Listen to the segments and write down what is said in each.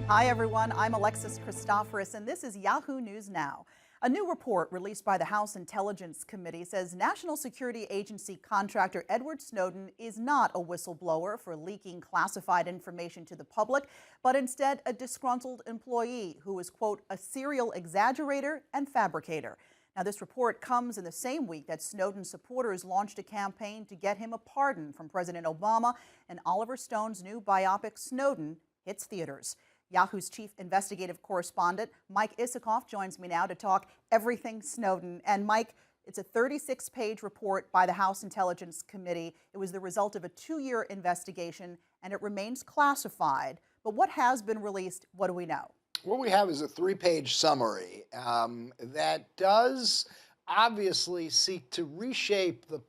Hi, everyone. I'm Alexis Christoforous, and this is Yahoo News Now. A new report released by the House Intelligence Committee says National Security Agency contractor Edward Snowden is not a whistleblower for leaking classified information to the public, but instead a disgruntled employee who is, quote, a serial exaggerator and fabricator. Now, this report comes in the same week that Snowden's supporters launched a campaign to get him a pardon from President Obama, and Oliver Stone's new biopic, Snowden, hits theaters. Yahoo's chief investigative correspondent, Mike Isikoff, joins me now to talk everything Snowden. And Mike, it's a 36-page report by the House Intelligence Committee. It was the result of a 2-year investigation, and it remains classified. But what has been released? What do we know? What we have is a 3-page summary that does obviously seek to reshape the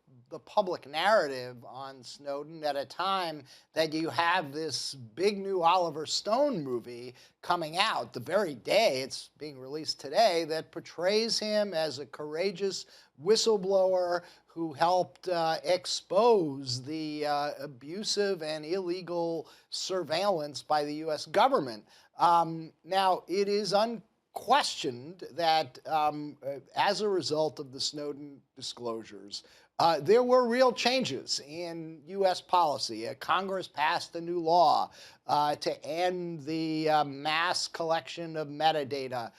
public narrative on Snowden at a time that you have this big new Oliver Stone movie coming out the very day it's being released today that portrays him as a courageous whistleblower who helped expose the abusive and illegal surveillance by the U.S. government. Now, it is unquestioned that as a result of the Snowden disclosures, there were real changes in U.S. policy. Congress passed a new law to end the mass collection of metadata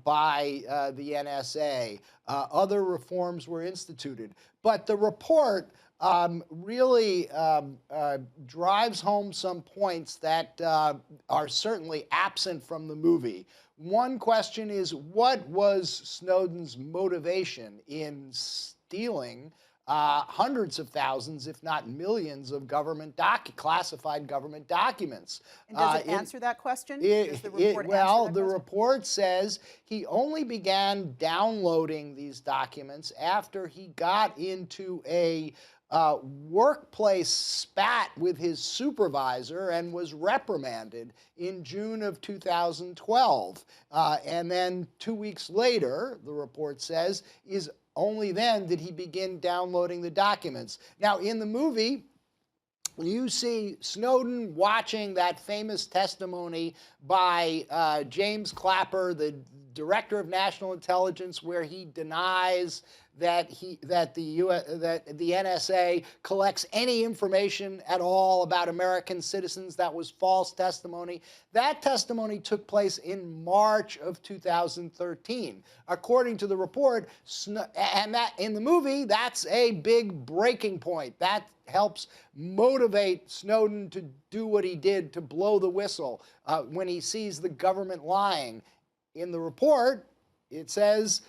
by the NSA. Other reforms were instituted. But the report really drives home some points that are certainly absent from the movie. One question is, what was Snowden's motivation in stealing hundreds of thousands, if not millions, of classified government documents? And does it answer that question? Does the report well, answer that the question? report says he only began downloading these documents after he got into a workplace spat with his supervisor and was reprimanded in June of 2012. And then 2 weeks later, the report says, only then did he begin downloading the documents. Now, in the movie, you see Snowden watching that famous testimony by James Clapper, the director of national intelligence, where he denies that the NSA collects any information at all about American citizens. That was false testimony. That testimony took place in March of 2013. According to the report, and that in the movie, that's a big breaking point. That helps motivate Snowden to do what he did, to blow the whistle when he sees the government lying. In the report, it says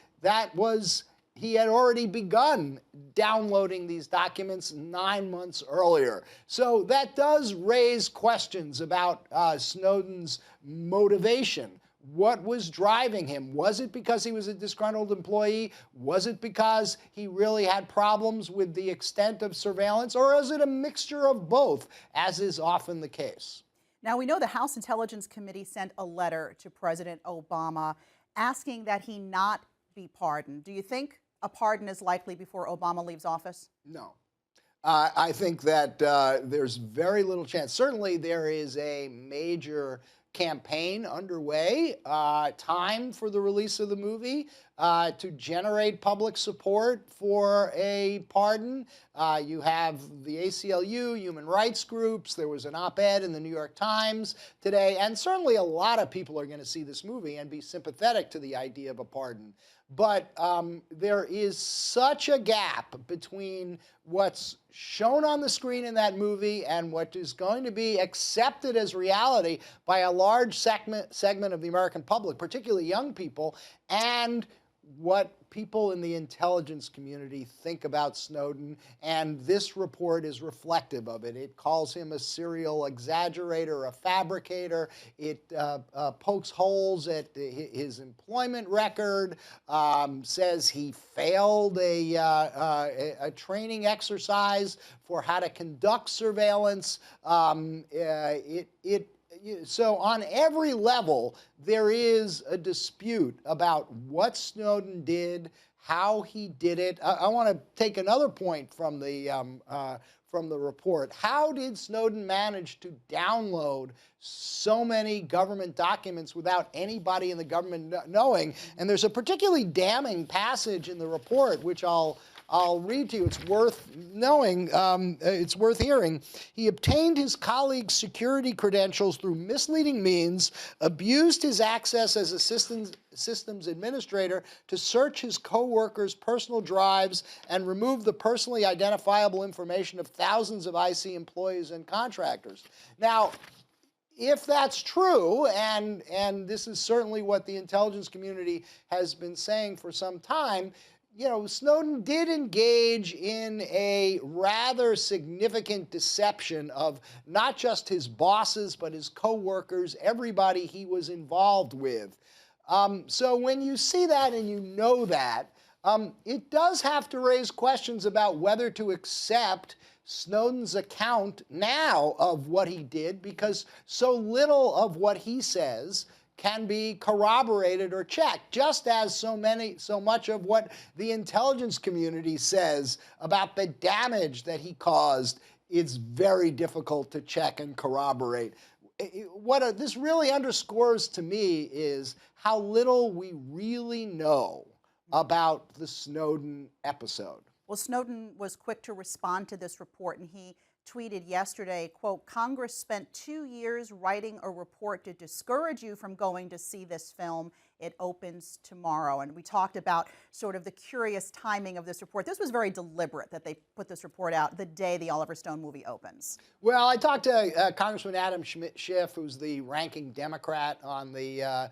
he had already begun downloading these documents 9 months earlier. So that does raise questions about Snowden's motivation. What was driving him? Was it because he was a disgruntled employee? Was it because he really had problems with the extent of surveillance? Or is it a mixture of both, as is often the case? Now, we know the House Intelligence Committee sent a letter to President Obama asking that he not be pardoned. Do you think a pardon is likely before Obama leaves office? No. I think that there's very little chance. Certainly, there is a major campaign underway, timed for the release of the movie, to generate public support for a pardon. You have the ACLU, human rights groups. There was an op-ed in the New York Times today, and certainly a lot of people are going to see this movie and be sympathetic to the idea of a pardon. But there is such a gap between what's shown on the screen in that movie and what is going to be accepted as reality by a large segment of the American public, particularly young people, and what people in the intelligence community think about Snowden, and this report is reflective of it. It calls him a serial exaggerator, a fabricator. It pokes holes at his employment record, says he failed a training exercise for how to conduct surveillance. So on every level, there is a dispute about what Snowden did, how he did it. I want to take another point from the report. How did Snowden manage to download so many government documents without anybody in the government knowing? And there's a particularly damning passage in the report, which I'll read to you. It's worth knowing. It's worth hearing. He obtained his colleagues' security credentials through misleading means, abused his access as a systems administrator to search his co-workers' personal drives and remove the personally identifiable information of thousands of IC employees and contractors. Now, if that's true, and this is certainly what the intelligence community has been saying for some time, you know, Snowden did engage in a rather significant deception of not just his bosses, but his co-workers, everybody he was involved with. So when you see that and you know that, it does have to raise questions about whether to accept Snowden's account now of what he did, because so little of what he says can be corroborated or checked, just as so much of what the intelligence community says about the damage that he caused, it's very difficult to check and corroborate. What this really underscores to me is how little we really know about the Snowden episode. Well, Snowden was quick to respond to this report, and he tweeted yesterday, quote, "Congress spent 2 years writing a report to discourage you from going to see this film. It opens tomorrow." And we talked about sort of the curious timing of this report. This was very deliberate that they put this report out the day the Oliver Stone movie opens. Well, I talked to Congressman Adam Schiff, who's the ranking Democrat on the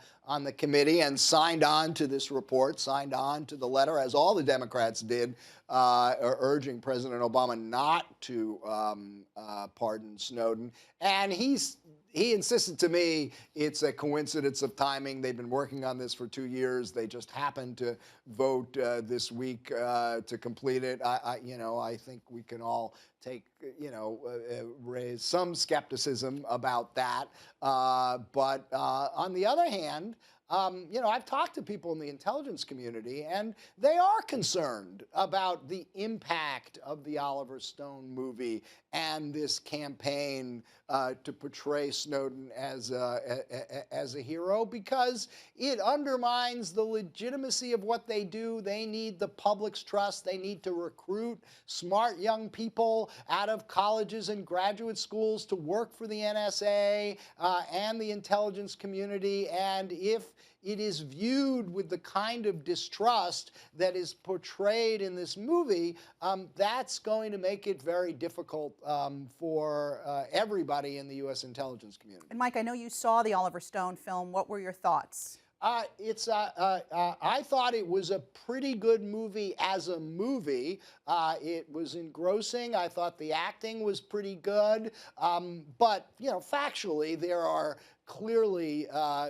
committee, and signed on to this report, signed on to the letter, as all the Democrats did, urging President Obama not to pardon Snowden. And he insisted to me it's a coincidence of timing. They've been working on this for 2 years. They just happened to vote this week to complete it. I think we can all take, raise some skepticism about that. But on the other hand, I've talked to people in the intelligence community, and they are concerned about the impact of the Oliver Stone movie and this campaign to portray Snowden as a hero, because it undermines the legitimacy of what they do. They need the public's trust. They need to recruit smart young people out of colleges and graduate schools to work for the NSA and the intelligence community. And if it is viewed with the kind of distrust that is portrayed in this movie, that's going to make it very difficult for everybody in the U.S. intelligence community. And Mike, I know you saw the Oliver Stone film. What were your thoughts? I thought it was a pretty good movie as a movie. It was engrossing. I thought the acting was pretty good. But, factually, there are clearly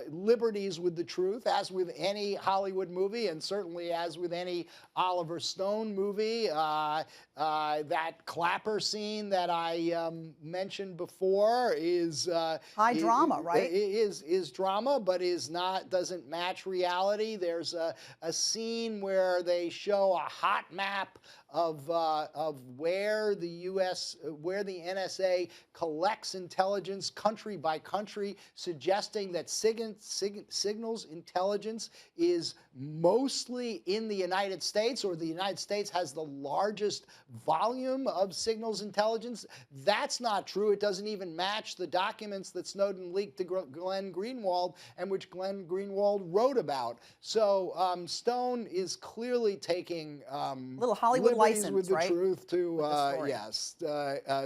liberties with the truth, as with any Hollywood movie, and certainly as with any Oliver Stone movie. That clapper scene that I mentioned before is high drama, right? Is drama, but doesn't match reality. There's a scene where they show a hot map of where the NSA collects intelligence country by country, suggesting that signals intelligence is mostly in the United States, or the United States has the largest volume of signals intelligence. That's not true. It doesn't even match the documents that Snowden leaked to Glenn Greenwald, and which Glenn Greenwald wrote about. So Stone is clearly taking little Hollywood license, with the right? truth to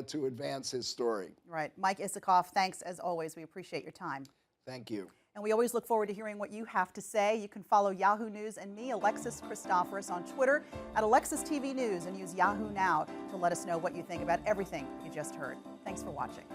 to advance his story. Right. Mike Isikoff, thanks as always. We appreciate your time. Thank you. And we always look forward to hearing what you have to say. You can follow Yahoo News and me, Alexis Christoforous, on Twitter at Alexis TV News, and use Yahoo Now to let us know what you think about everything you just heard. Thanks for watching.